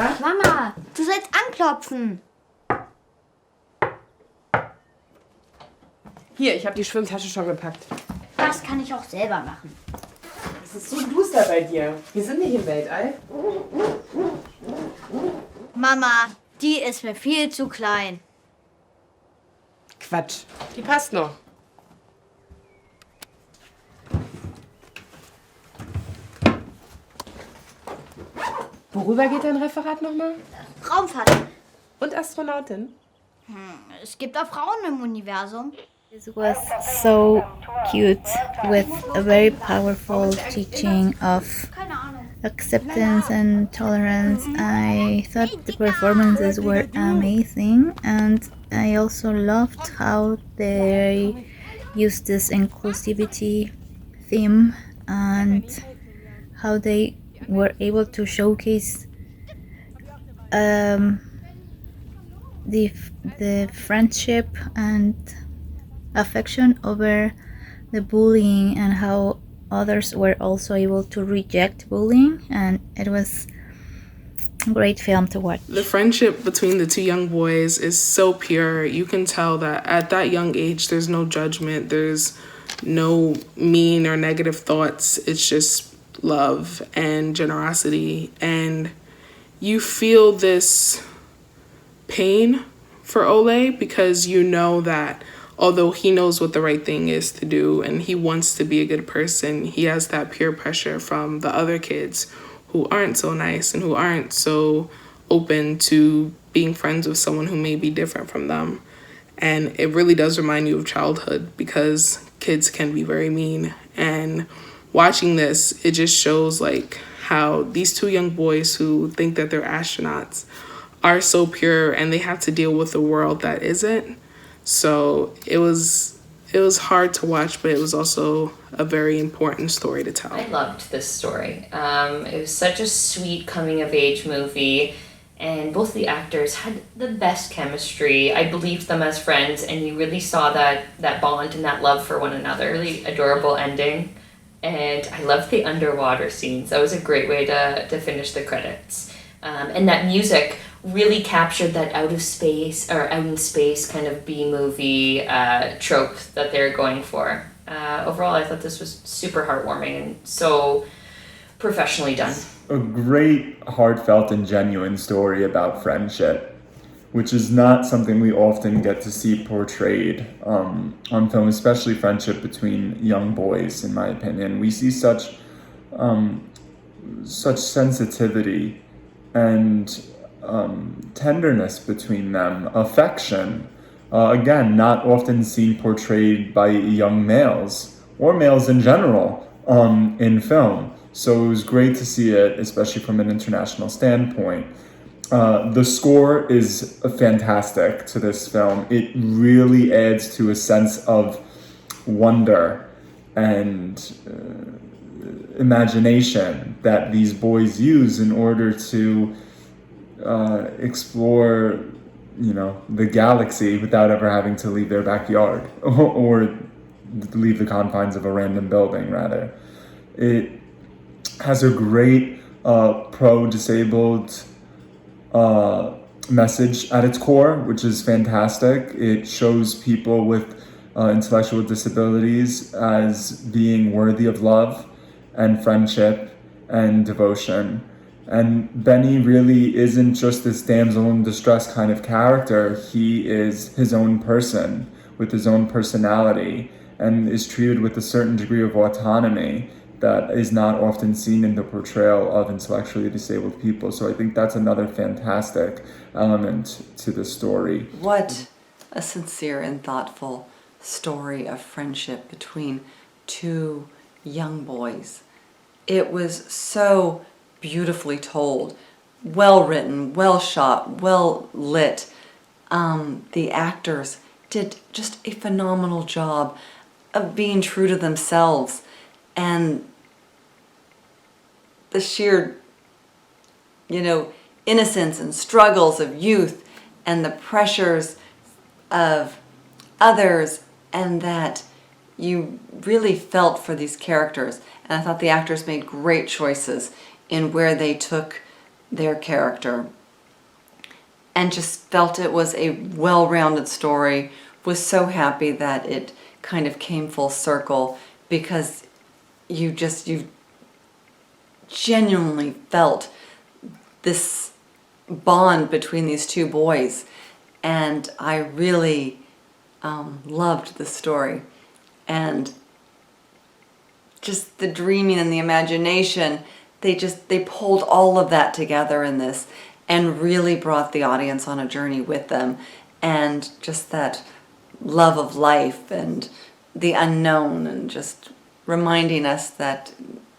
Sarah? Mama, du sollst anklopfen. Hier, ich habe die Schwimmtasche schon gepackt. Das kann ich auch selber machen. Es ist so duster bei dir. Wir sind nicht im Weltall. Mama, die ist mir viel zu klein. Quatsch, die passt noch. Worüber geht dein Referat nochmal? Raumfahrt. Und Astronautin? Es gibt auch Frauen im Universum. It was so cute with a very powerful teaching of Keine Ahnung. acceptance and tolerance. I thought the performances were amazing, and I also loved how they used this inclusivity theme and how they were able to showcase the friendship and affection over the bullying, and how others were also able to reject bullying, and it was a great film to watch. The friendship between the two young boys is so pure. You can tell that at that young age there's no judgment, there's no mean or negative thoughts. It's just love and generosity, and you feel this pain for Ole because you know that although he knows what the right thing is to do and he wants to be a good person, he has that peer pressure from the other kids who aren't so nice and who aren't so open to being friends with someone who may be different from them. And it really does remind you of childhood because kids can be very mean. And watching this, it just shows like how these two young boys who think that they're astronauts are so pure and they have to deal with a world that isn't. So it was hard to watch, but it was also a very important story to tell. I loved this story. It was such a sweet coming-of-age movie, and both the actors had the best chemistry. I believed them as friends, and you really saw that bond and that love for one another. Really adorable ending. And I loved the underwater scenes. That was a great way to finish the credits. And that music really captured that out in space kind of B-movie trope that they're going for. Overall, I thought this was super heartwarming and so professionally done. A great, heartfelt, and genuine story about friendship, which is not something we often get to see portrayed on film, especially friendship between young boys, in my opinion. We see such sensitivity and tenderness between them, affection, again, not often seen portrayed by young males or males in general in film. So it was great to see it, especially from an international standpoint. The score is fantastic to this film. It really adds to a sense of wonder and imagination that these boys use in order to explore, the galaxy without ever having to leave their backyard or leave the confines of a random building, rather. It has a great pro-disabled message at its core, which is fantastic. It shows people with intellectual disabilities as being worthy of love and friendship and devotion. And Benni really isn't just this damsel in distress kind of character. He is his own person with his own personality and is treated with a certain degree of autonomy that is not often seen in the portrayal of intellectually disabled people. So I think that's another fantastic element to the story. What a sincere and thoughtful story of friendship between two young boys. It was so beautifully told, well written, well shot, well lit. The actors did just a phenomenal job of being true to themselves, and the sheer, innocence and struggles of youth and the pressures of others, and that you really felt for these characters. And I thought the actors made great choices in where they took their character, and just felt it was a well-rounded story. Was so happy that it kind of came full circle, because you genuinely felt this bond between these two boys, and I really loved the story, and just the dreaming and the imagination. They pulled all of that together in this and really brought the audience on a journey with them, and just that love of life and the unknown, and just reminding us that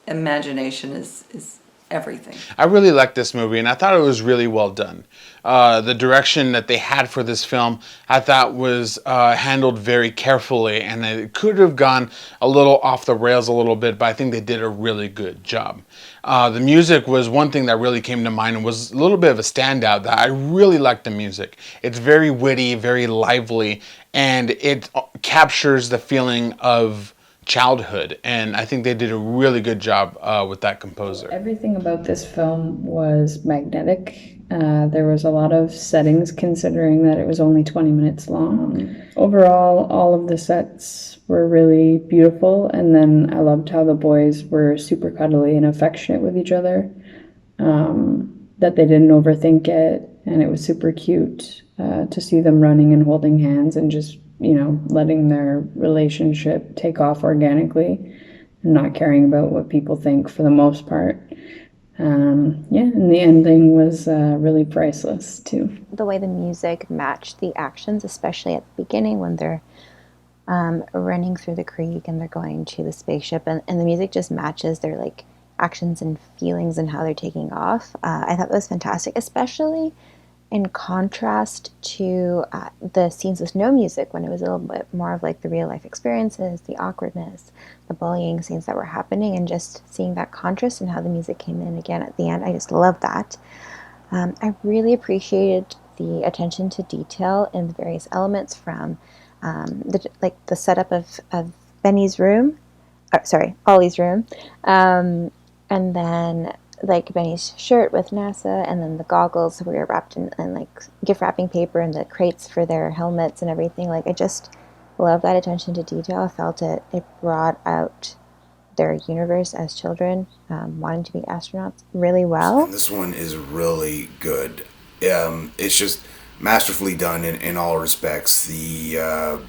imagination is everything. I really liked this movie, and I thought it was really well done. The direction that they had for this film, I thought was handled very carefully, and it could have gone a little off the rails a little bit, but I think they did a really good job. The music was one thing that really came to mind and was a little bit of a standout. That I really liked the music. It's very witty, very lively, and it captures the feeling of childhood, and I think they did a really good job with that composer. Everything about this film was magnetic. There was a lot of settings, considering that it was only 20 minutes long. Overall, all of the sets were really beautiful, and then I loved how the boys were super cuddly and affectionate with each other, that they didn't overthink it, and it was super cute to see them running and holding hands and just letting their relationship take off organically and not caring about what people think for the most part. And the ending was really priceless too. The way the music matched the actions, especially at the beginning when they're running through the creek and they're going to the spaceship, and the music just matches their like actions and feelings and how they're taking off. I thought that was fantastic, especially in contrast to the scenes with no music, when it was a little bit more of like the real life experiences, the awkwardness, the bullying scenes that were happening, and just seeing that contrast and how the music came in again at the end. I just love that. I really appreciated the attention to detail in the various elements, from the setup of Benny's room, Ollie's room, and then like Benny's shirt with NASA, and then the goggles that were wrapped in like gift wrapping paper, and the crates for their helmets and everything. Like, I just love that attention to detail. I felt it brought out their universe as children, wanting to be astronauts really well. This one is really good. It's just masterfully done in all respects. The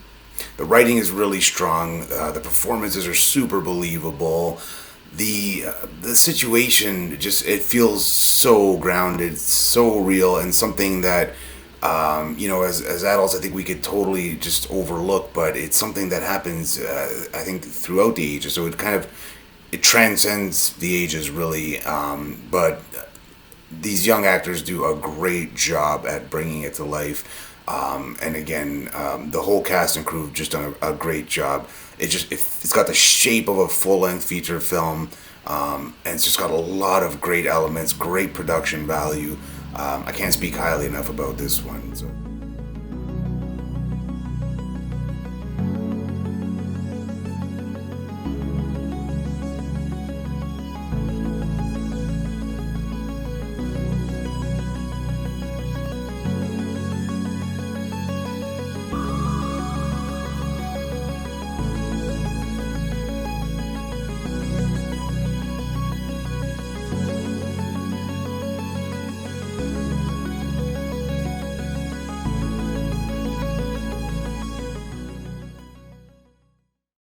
writing is really strong. The performances are super believable. The situation it feels so grounded, so real, and something that as adults I think we could totally just overlook, but it's something that happens I think throughout the ages, so it transcends the ages really, but these young actors do a great job at bringing it to life, and again, the whole cast and crew have just done a great job. It's got the shape of a full-length feature film, and it's just got a lot of great elements, great production value. I can't speak highly enough about this one. So.